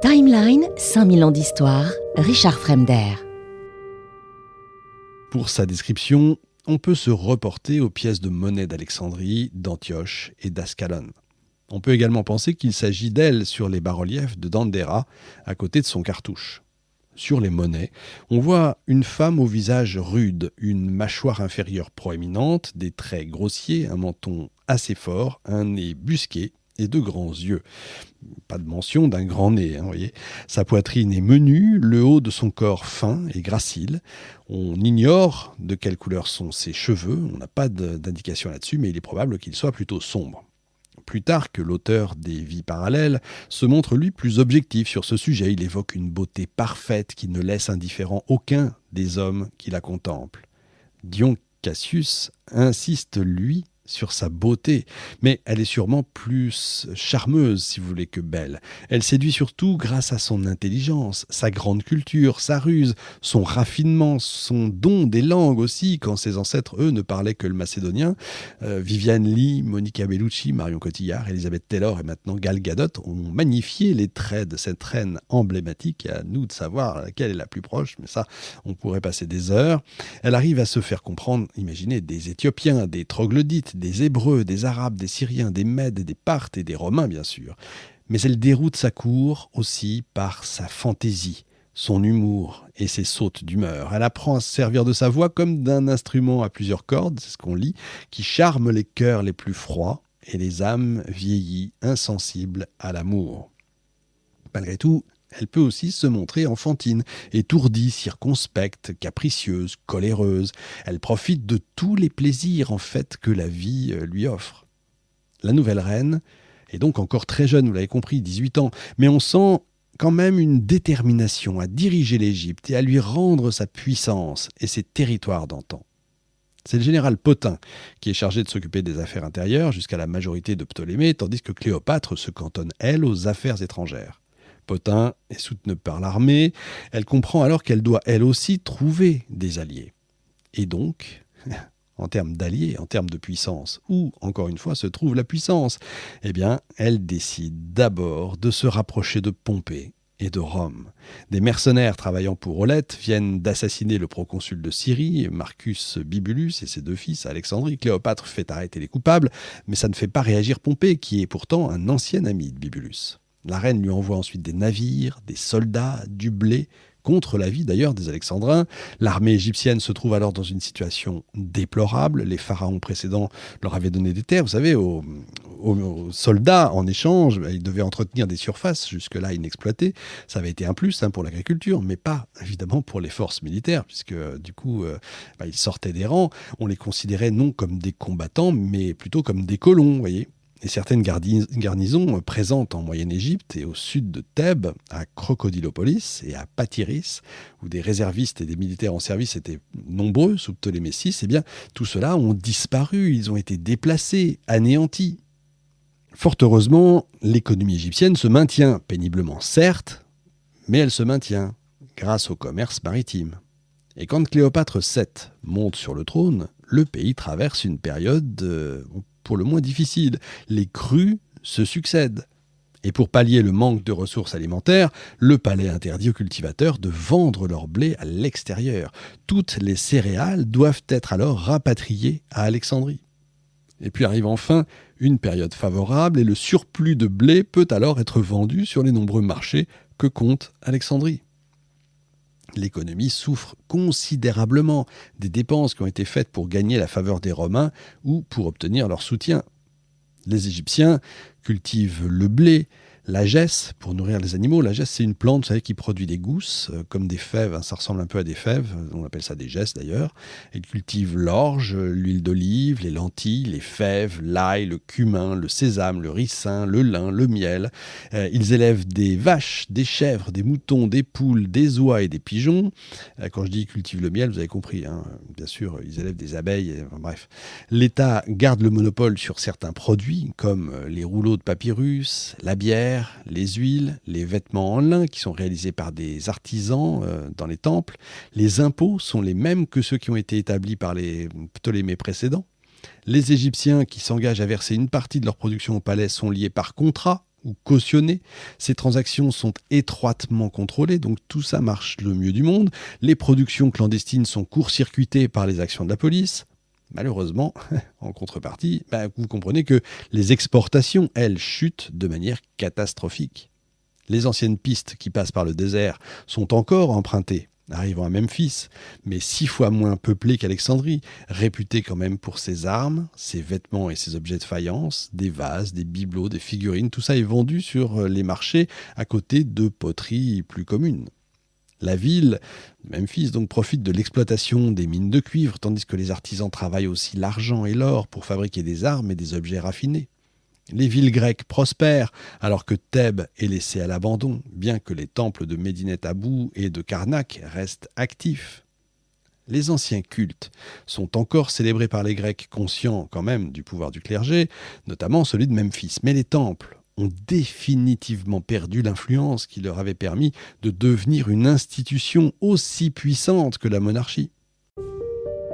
Timeline, 5000 ans d'histoire, Richard Fremder. Pour sa description, on peut se reporter aux pièces de monnaie d'Alexandrie, d'Antioche et d'Ascalon. On peut également penser qu'il s'agit d'elle sur les bas-reliefs de Dendera, à côté de son cartouche. Sur les monnaies, on voit une femme au visage rude, une mâchoire inférieure proéminente, des traits grossiers, un menton assez fort, un nez busqué et de grands yeux. Pas de mention d'un grand nez, vous voyez. Sa poitrine est menue, le haut de son corps fin et gracile. On ignore de quelle couleur sont ses cheveux, on n'a pas d'indication là-dessus, mais il est probable qu'il soit plutôt sombre. Plutarque, l'auteur des Vies parallèles, se montre lui plus objectif sur ce sujet. Il évoque une beauté parfaite qui ne laisse indifférent aucun des hommes qui la contemplent. Dion Cassius insiste, lui, sur sa beauté, mais elle est sûrement plus charmeuse, si vous voulez, que belle. Elle séduit surtout grâce à son intelligence, sa grande culture, sa ruse, son raffinement, son don des langues aussi, quand ses ancêtres, eux, ne parlaient que le macédonien. Viviane Lee, Monica Bellucci, Marion Cotillard, Elizabeth Taylor et maintenant Gal Gadot ont magnifié les traits de cette reine emblématique. À nous de savoir laquelle est la plus proche, mais ça, on pourrait passer des heures. Elle arrive à se faire comprendre, imaginez, des Éthiopiens, des troglodytes, des Hébreux, des Arabes, des Syriens, des Mèdes, des Parthes et des Romains, bien sûr. Mais elle déroute sa cour aussi par sa fantaisie, son humour et ses sautes d'humeur. Elle apprend à se servir de sa voix comme d'un instrument à plusieurs cordes, c'est ce qu'on lit, qui charme les cœurs les plus froids et les âmes vieillies, insensibles à l'amour. Malgré tout, elle peut aussi se montrer enfantine, étourdie, circonspecte, capricieuse, coléreuse. Elle profite de tous les plaisirs en fait que la vie lui offre. La nouvelle reine est donc encore très jeune, vous l'avez compris, 18 ans, mais on sent quand même une détermination à diriger l'Égypte et à lui rendre sa puissance et ses territoires d'antan. C'est le général Pothin qui est chargé de s'occuper des affaires intérieures jusqu'à la majorité de Ptolémée, tandis que Cléopâtre se cantonne, elle, aux affaires étrangères. Pothin est soutenue par l'armée, elle comprend alors qu'elle doit elle aussi trouver des alliés. Et donc, en termes d'alliés, en termes de puissance, où, encore une fois, se trouve la puissance ? Eh bien, elle décide d'abord de se rapprocher de Pompée et de Rome. Des mercenaires travaillant pour Olette viennent d'assassiner le proconsul de Syrie, Marcus Bibulus, et ses deux fils à Alexandrie. Cléopâtre fait arrêter les coupables, mais ça ne fait pas réagir Pompée, qui est pourtant un ancien ami de Bibulus. La reine lui envoie ensuite des navires, des soldats, du blé, contre l'avis d'ailleurs des Alexandrins. L'armée égyptienne se trouve alors dans une situation déplorable. Les pharaons précédents leur avaient donné des terres, vous savez, aux soldats en échange. Ils devaient entretenir des surfaces jusque-là inexploitées. Ça avait été un plus pour l'agriculture, mais pas évidemment pour les forces militaires, puisque du coup, ils sortaient des rangs. On les considérait non comme des combattants, mais plutôt comme des colons, vous voyez. Et certaines garnisons présentes en Moyenne-Égypte et au sud de Thèbes, à Crocodilopolis et à Patiris, où des réservistes et des militaires en service étaient nombreux sous Ptolémée VI, eh bien, tout cela ont disparu, ils ont été déplacés, anéantis. Fort heureusement, l'économie égyptienne se maintient, péniblement certes, mais elle se maintient grâce au commerce maritime. Et quand Cléopâtre VII monte sur le trône, le pays traverse une période pour le moins difficile. Les crues se succèdent. Et pour pallier le manque de ressources alimentaires, le palais interdit aux cultivateurs de vendre leur blé à l'extérieur. Toutes les céréales doivent être alors rapatriées à Alexandrie. Et puis arrive enfin une période favorable et le surplus de blé peut alors être vendu sur les nombreux marchés que compte Alexandrie. L'économie souffre considérablement des dépenses qui ont été faites pour gagner la faveur des Romains ou pour obtenir leur soutien. Les Égyptiens cultivent le blé, la gesse pour nourrir les animaux. La gesse, c'est une plante, vous savez, qui produit des gousses, comme des fèves. Ça ressemble un peu à des fèves, on appelle ça des gesses d'ailleurs. Ils cultivent l'orge, l'huile d'olive, les lentilles, les fèves, l'ail, le cumin, le sésame, le ricin, le lin, le miel. Ils élèvent des vaches, des chèvres, des moutons, des poules, des oies et des pigeons. Quand je dis cultivent le miel, vous avez compris, bien sûr, ils élèvent des abeilles. Bref, l'État garde le monopole sur certains produits, comme les rouleaux de papyrus, la bière, les huiles, les vêtements en lin qui sont réalisés par des artisans dans les temples. Les impôts sont les mêmes que ceux qui ont été établis par les Ptolémées précédents. Les Égyptiens qui s'engagent à verser une partie de leur production au palais sont liés par contrat ou cautionnées. Ces transactions sont étroitement contrôlées, donc tout ça marche le mieux du monde. Les productions clandestines sont court-circuitées par les actions de la police. Malheureusement, en contrepartie, vous comprenez que les exportations, elles, chutent de manière catastrophique. Les anciennes pistes qui passent par le désert sont encore empruntées, arrivant à Memphis, mais 6 fois moins peuplées qu'Alexandrie, réputée quand même pour ses armes, ses vêtements et ses objets de faïence, des vases, des bibelots, des figurines, tout ça est vendu sur les marchés à côté de poteries plus communes. La ville, Memphis, donc profite de l'exploitation des mines de cuivre, tandis que les artisans travaillent aussi l'argent et l'or pour fabriquer des armes et des objets raffinés. Les villes grecques prospèrent alors que Thèbes est laissée à l'abandon, bien que les temples de Médinette Abou et de Karnak restent actifs. Les anciens cultes sont encore célébrés par les Grecs, conscients quand même du pouvoir du clergé, notamment celui de Memphis. Mais les temples ont définitivement perdu l'influence qui leur avait permis de devenir une institution aussi puissante que la monarchie.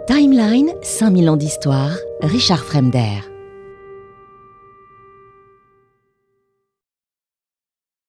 Timeline, 5000 ans d'histoire, Richard Fremder.